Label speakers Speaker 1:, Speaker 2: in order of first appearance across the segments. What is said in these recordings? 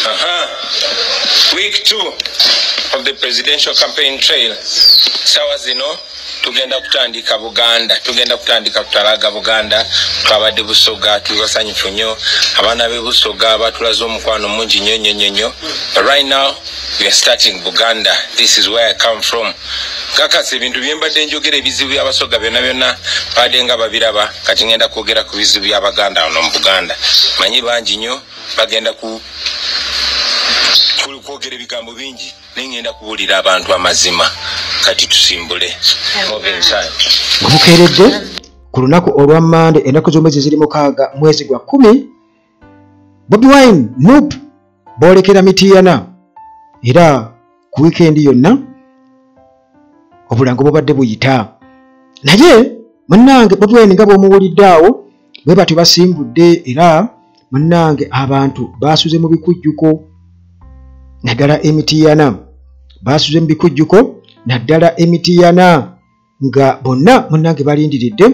Speaker 1: Week 2 of the presidential campaign trail. Sawa zino tugenda kutandika Buganda, tugenda kutandika kutalaga Buganda twabadde Busoga tubasanyifu nnyo abaana be Busoga batulaze omukwano mungi nnyo. But right now we are starting Buganda. This is where I come from. Kakasi ebintu byembadde njogera ebizibu by'Abasoga byonna badde nga babiraba kati ngenda kwogera ku bizibu by'Abaganda wano mu Buganda. Manyi bangi nnyo bagenda kwogera ebigambo bingi nengenda kubuulira abantu amazima kati tusimbule
Speaker 2: obukeeredde ku lunaku olwa Mande ennaku z'omwezi ziri 6 mwezi gwa 10 Bobi Wine Nup boolekera Mityana era ku wikendi yonna obulango bubadde buyita naye munnange Bobi Wine nga bw'omuwulidde awo bwe batyo basimbudde era munnange abantu baasuze mu bikujjuko naddala Mityana basuze mu bikujjuko naddala Mityana nga bonna munnange balindiridde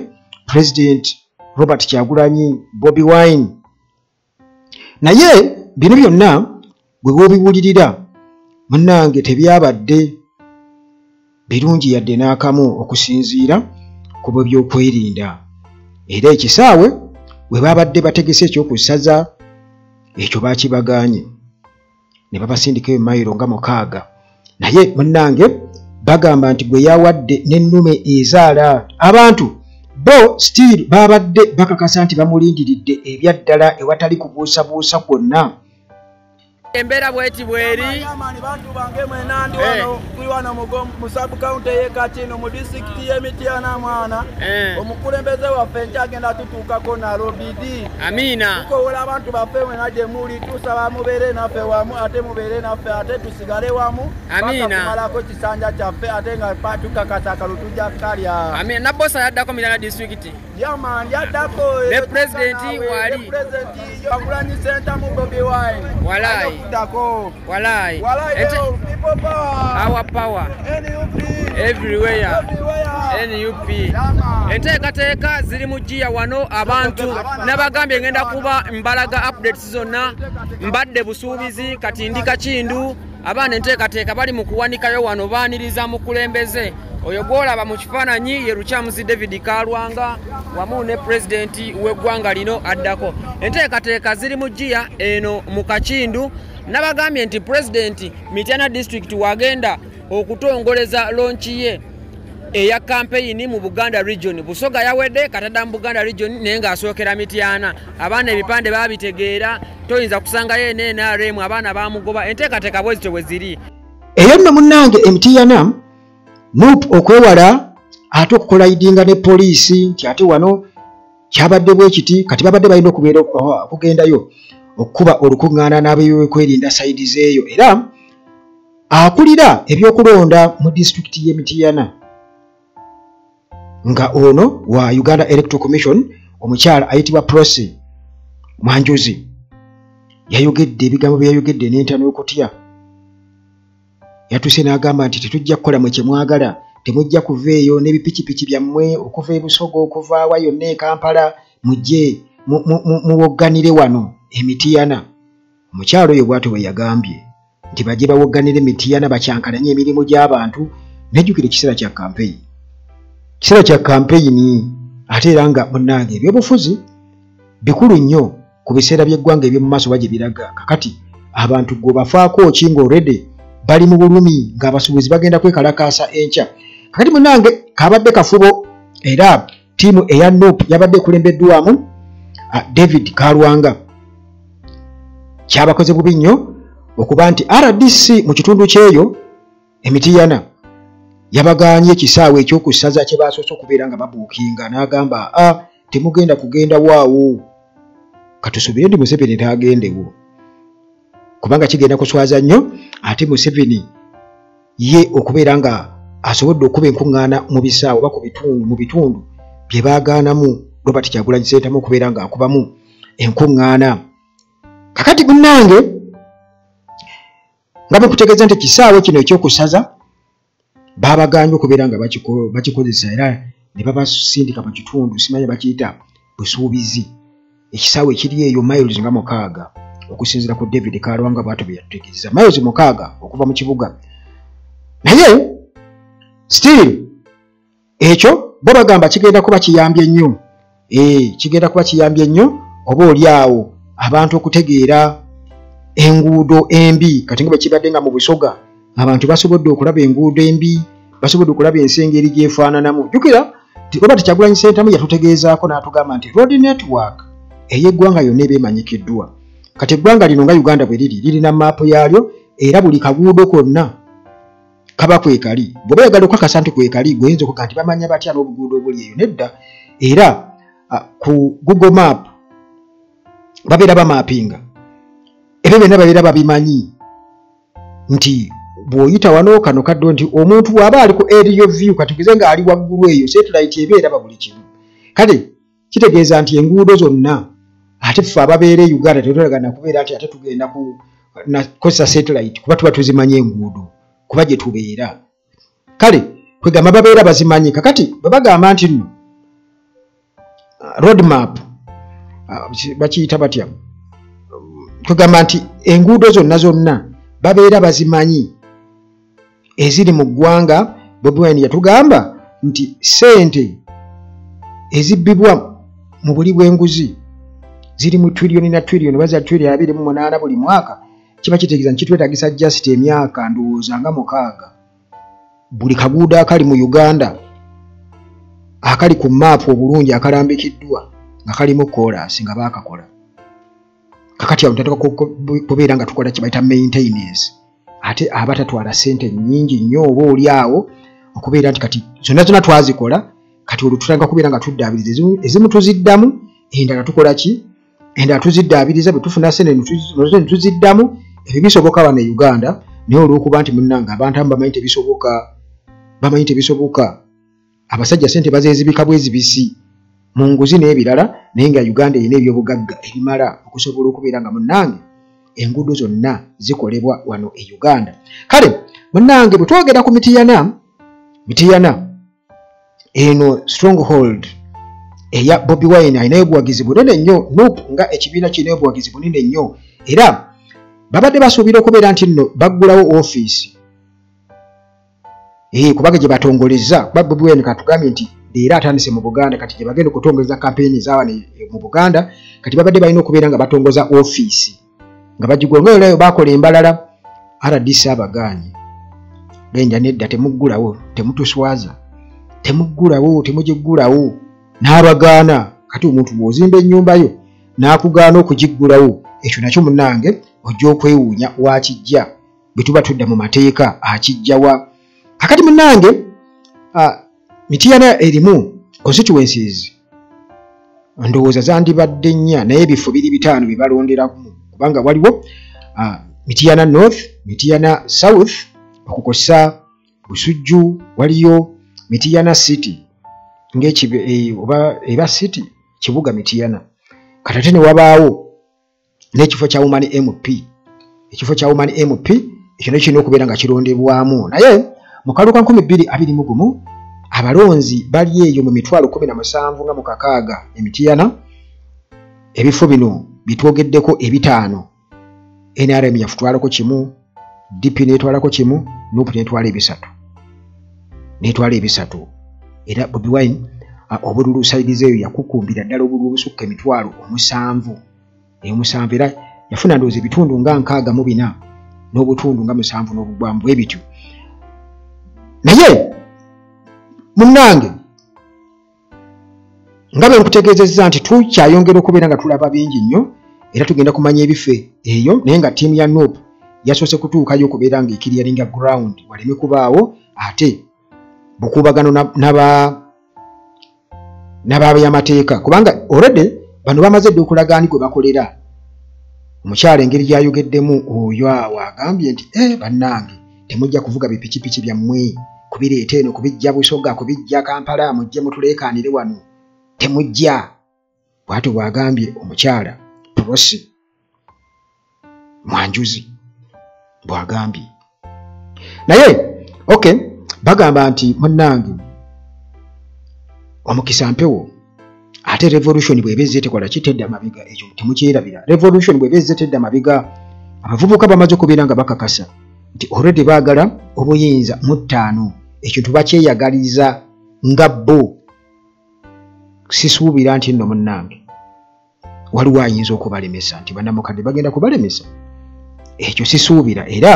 Speaker 2: President Robert Kyagulanyi Bobi Wine naye bino byonna bwe wobiwulirira munnange tebyabadde birungi yadde n'akamu okusinziira ku bwe byokwerinda era ekisaawe we babadde bategese ekyokusaza ekyo bakibaganye ne babasindika emayiro nga 6 naye munnange bagamba nti bwe yawadde n'ennume ezaala abantu bo still babadde bakakasa nti bamulindiridde ebyaddala ewatali kubuusabuusa kwonna
Speaker 3: Embera bweti bweri
Speaker 4: bantu bange mwenandi wano kuli wano mu sub county ye Katino mu district ye Mityana mwana omukulembeze waffe nkyagenda tutuukako na Robidi
Speaker 3: amina
Speaker 4: tukowola abantu baffe mwenaje muli tusaba mubeere naffe wamu ate mubeere naffe ate tusigale wamu
Speaker 3: amina
Speaker 4: tumalako kisanja kyaffe ate nga tukakasa kalutujja kalya
Speaker 3: amina na bossa yaddako Mityana district
Speaker 4: yaman yaddako
Speaker 3: the president wali
Speaker 4: Kyagulanyi center mu Bobi Wine
Speaker 3: walai
Speaker 4: dako
Speaker 3: walai
Speaker 4: people power
Speaker 3: our power
Speaker 4: NUP
Speaker 3: everywhere NUP enteekateeka ziri mu jjiya wano abantu nabagambye ngenda kuba mbalaga updates zonna mbadde busuubizi kati ndi Kakindu abaana enteekateeka bali mu kuwanikayo wano baaniriza mu kulembeze oyo gwolaba mu kifaananyi ye Lukyamuzi David Kalwanga wamu ne president w'eggwanga lino addako enteekateeka ziri mu jjiya eno mu Kakindu nabagambye nti president Mityana district wagenda okutongoleza lonchi ye eya campaign mu Buganda region Busoga yawedde katada mu Buganda region naye ng'asookera Mityana abaana ebipande babitegeera toyinza kusangayo NRM abaana bamugoba enteekateeka bwezityo bwe ziri
Speaker 2: eyo nno munnange Mityana Nup okwewala ate okukola idinga ne poliisi nti ate wano kyabadde bwe kiti kati babadde balina okubeera okugendayo okuba olukuŋŋaana n'abeebyokwerinda sayidi zeeyo era akulira ebyokulonda mu disitulikiti y'e Mityana nga ono wa Uganda Electoral Commission omukyala ayitibwa Prose Mwanjuzi yayogedde ebigambo bye yayogedde n'entano y'okutya yatuse n'agamba nti tetujja kukola mwe kye mwagala temujja kuveeyo n'ebipikipiki byammwe okuva e Busoga okuva awa yonna e Kampala mujje muwogganire wano e Mityana omukyalo oyo bw'atyo bwe yagambye nti bajje bawogganire Mityana bakyankalanye emirimu gy'abantu nejjukira ekiseera kya campaign kiseera kya campaign ate era nga munnange ebyobufuzi bikulu nnyo ku biseera by'eggwanga eby'omu maaso bajje biraga kakati abantu gwe bafaako ki nga already bali mu bulumi ng'abasuubuzi bagenda kwekalakaasa enkya kakati munnange kabadde kafubo era ttiimu eya Nup yabadde ekulembeddwamu David Kalwanga kyabakoze bubi nnyo okuba nti RDC mu kitundu kyeyo Mityana yabaganye ekisaawe ekyokusaza kye basoose okubeera nga babuukinga n'agamba temugenda kugenda waawo katusubire ndi Museveni taagendewo kubanga kigenda kuswaza nnyo ate Museveni ye okubeera nga asobodde okuba enkuŋŋaana mu bisaawe oba mu bitundu bye baagaanamu Robert Kyagulanyi Ssentamu okubeera nga akubamu enkuŋŋaana kakati munnange nga bwe kutegeeza nti ekisaawe kino ekyokusaza babaganye okubeera nga bakikozesa era ne babasindika mu kitundu simanyi bakiyita busuubizi ekisaawe ekiri eyo miles nga 6 okusinziira ku David Kalwanga bw'atyo bwe yatutegeeza. Miles 6 okuva mu kibuga. Naye still ekyo bo bagamba kigenda kuba kiyambye nnyo. Kigenda kuba kiyambye nnyo oba oli awo abantu okutegeera enguudo embi kati nga bwe kibadde nga mu Busoga abantu basobodde okulaba enguudo embi, basobodde okulaba ensenga eri gyefaananamu. Jjukira Robert Kyagulanyi Ssentamu yatutegeezaako n'atugamba nti road network ey'eggwanga yonna eba emanyikiddwa. Kati eggwanga lino nga Uganda bwe lirina maapu yaalyo era buli kaguudo konna kaba kwekali. Bw'oba oyagala okukakasa nti kwekali gwenza okuga nti bamanya batya n'obuguudo obuli eyo nedda. Era ku Google Map babeera bamaapinga. Ebyo byonna babeera babimanyi nti bw'oyita wano kano kaddo nti omuntu waba ali ku aerial view kati tugeze nga ali waggulu eyo satellite ebeera buli kimu. Kale kitegeeza nti enguudo zonna ate ffe ababeera e Uganda tetwetagana kubeera nti ate tugenda kukozesa satellite kuba tuba tuzimanyi enguudo kuba gye tubeera. Kale kwegamba babeera bazimanyi. Kakati bwe bagamba nti nno road map bakiyita batya, kwegamba nti enguudo zonna babeera bazimanyi eziri mu ggwanga. Bobi Wine yatugamba nti sente ezibbibwa mu buli bw'enguzi ziri mu trillion na trillion baza trillion 28 buli mwaka. Kiba kitegeeza nti twetagisa just emyaka ndowooza nga 6 buli kaguudo akali mu Uganda akali ku maapu obulungi akalambikiddwa nga kalimu koolasi nga baakakola. Kakati awo tutatuka kubeera nga tukola kibayita maintenance. Ate abatatwala sente nnyingi nnyo oba oli awo okubeera nti kati zonna twazikola kati olwo tutandika kubeera nga tuddaabiriza ezimu tuziddamu endala tukola ki endala tuziddaabiriza bwe tufuna sente ne tuziddamu. Ebyo bisoboka wano e Uganda naye olw'okuba nti munnanga abantu abamu bamanyi tebisoboka. Abasajja sente bazeezibika bwezibisi mu nguzi n'ebirala naye nga Uganda erina ebyobugagga ebimala okusobola okubeera nga munnange enguudo zonna zikolebwa wano e Uganda. Kale munnange bwe twogera ku Mityana eno stronghold eya Bobi Wine ayinayo obuwagizi bunene nnyo. Nuupu nga ekibiina kirina obuwagizi bunene nnyo era babadde basuubira okubeera nti nno baggulawo ofiisi kubanga gye batongoleza kuba Bobi Wine katugambye nti leero atandise mu Buganda kati gye bagenda okutongoleza kampeyini z'awana mu Buganda kati babadde balina okubeera nga batongoza ofiisi nga bagigula ngayo bakola embalala RDC abagaanye genja nedda temuggulawo temutuswaza temugiggulawo n'abagaana. Kati omuntu bw'ozimba ennyumba yo n'akugaana okugiggulawo ekyo nakyo munnange ojja okwewuunya wakijja bwe tuba tudda mu mateeka akijjawa. Kakati munnange Mityana erimu constituencies ndowooza zandibadde nnya naye ebifo biri 5 bye balonderamu kubanga waliwo Mityana North, Mityana South okukosa Busujju, waliyo Mityana City oba eba city kibuga Mityana. Kati ate ne wabaawo n'ekifo kya Woman MP. Ekifo kya Woman MP ekyo kirina okubeera nga kirondebwamu naye mu kalulu ka 2021 abalonzi bali eyo mu 17,000 nga mu kakaaga e Mityana. Ebifo bino bitwogeddeko ebitaano. NRM yafutwalako kimu, DP netwalako kimu, NUP netwala ebisatu. Era Bobi Wine obululu sayidize eyo yakukumbira ddala obululu obusukka 7,000 era yafuna ndowooza ebitundu nga 64 n'obutundu nga 7 n'obugwanvu ebityo. Naye munnange nga bwe nkutegeezezza nti tukyayongera okubeera nga tulaba bingi nnyo era tugenda kumanya ebife eyo naye nga ttiimu ya NUP yasoose kutuukayo okubeera nga ekiriyalinga ground waleme kubaawo ate bukuubagano n'ababyamateeka kubanga already bano bamaze dde okulaga ani gwe bakolera. Omukyala engeri gy'ayogeddemu oyo awo agambye nti bannange temujja kuvuga bipikipiki byammwe kubireeta eno kubijja Busoga kubijja Kampala mujje mutuleekaanire wano temujja. Bw'atyo bw'agambye omukyala Prosi Mwanjuzi bw'agambye. Naye bagamba nti munnange omukisa mpewo ate revolution bwebezze tekola kitedda mabiga ekyo temukyerabira revolution bwebezze tedda mabiga abavubuka bamaze okubeera nga bakakasa nti already baagala obuyinza mu ttaano ekyo tubakyeyagaliza nga bo sisuubira nti nno munnange waliwo ayinza okubalemesa nti bannamukadde bagenda kubalemesa ekyo sisuubira era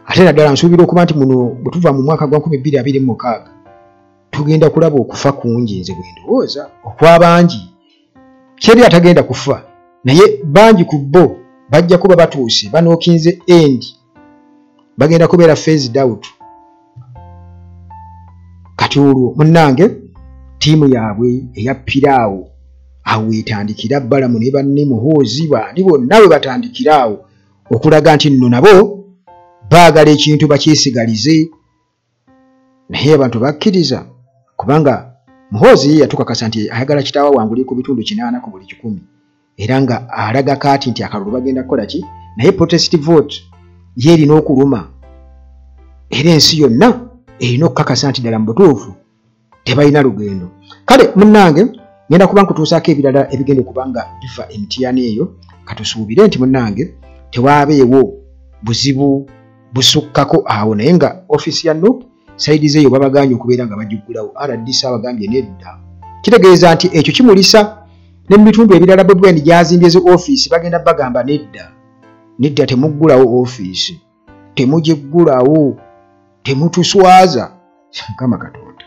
Speaker 2: ate naddala nsuubira okuba nti muno bwe tuva mu mwaka gwa 2026 tugenda kulaba okufa kungi nze bwe ndowooza okw'abangi kyeri atagenda kufa naye bangi ku bo bajja kuba batuuse banookinze endi bagenda kubeera phased out kati olwo munnange ttiimu yaabwe eyappiraawo awo etandikira Balamu ne banne Muhoozi bandi bonna bwe batandikiraawo okulaga nti nno nabo baagala ekintu bakyesigalize naye abantu bakkiriza kubanga Muhoozi yatukakasa nti ayagala kitaawa wanguli ku bitundu 8 ku buli 100 era nga alaga kati nti akalulu bagenda kukola ki naye protest vote yerina okuluma era ensi yonna erina okukakasa nti ddala mu butuufu tebalina lugendo kale munnange ngenda kuba nkutuusaako ebirala ebigenda okubanga bifa emitiyaana eyo katusuubire nti munnange tewaabeewo buzibu busukkako awo naye nga offisi ya NUP saidi zeeyo babaganye okubeera nga bagiggulawo RDC abagambye nedda kitegeeza nti ekyo kimulisa ne mu bitundu ebirala bwe gyazimbye ze offisi bagenda bagamba nedda temuggulawo offisi temugiggulawo temutuswaza Mukama Katonda